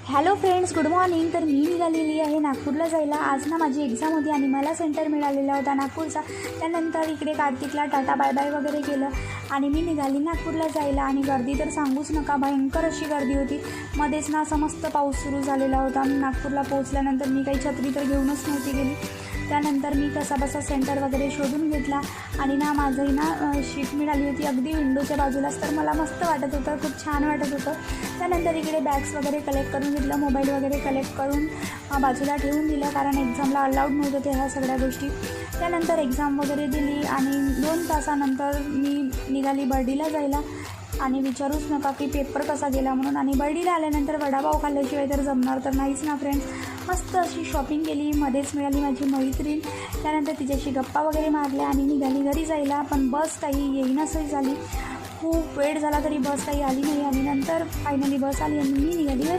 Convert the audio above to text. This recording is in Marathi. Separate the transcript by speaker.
Speaker 1: Hello friends, good morning. तर मी निघालेली आहे नागपूरला जायला. आज ना माझी एक्झाम होती आणि मला सेंटर मिळालेला होता नागपूरचा. त्यानंतर इकडे कार्तिकला टाटा बाय बाय वगैरे केलं आणि मी निघाली नागपूरला जायला. आणि गर्दी तर सांगूच नका, भयंकर अशी गर्दी होती. मध्येच ना असा मस्त पाऊस सुरू झालेला होता. नागपूरला पोहोचल्यानंतर मी काही छत्री तर घेऊनच नव्हती गेली. त्यानंतर मी कसाबसा सेंटर वगैरे शोधून घेतला आणि ना माझंही ना शीट मिळाली होती अगदी विंडोच्या बाजूलाच. तर मला मस्त वाटत होतं, खूप छान वाटत होतं. त्यानंतर इकडे बॅग्स वगैरे कलेक्ट करून घेतलं, मोबाईल वगैरे कलेक्ट करून बाजूला ठेवून दिलं, कारण एक्झामला अलाउड नव्हतं ते ह्या सगळ्या गोष्टी. त्यानंतर एक्झाम वगैरे दिली आणि 2 तासानंतर मी निघाली बर्डीला जायला. आणि विचारूच नका की पेपर कसा गेला म्हणून. आणि बर्डीला आल्यानंतर वडापाव खाल्ल्याशिवाय तर जमणार तर नाहीच ना फ्रेंड्स. मस्त अशी शॉपिंग केली, मध्येच मिळाली माझी मैत्रीण. त्यानंतर तिच्याशी गप्पा वगैरे मारल्या आणि निघाली घरी जायला. पण बस काही येईनासही झाली, खूप वेळ झाला तरी बस काही आली नाही. आणि नंतर फायनली बस आली आणि मी निघाली घरी.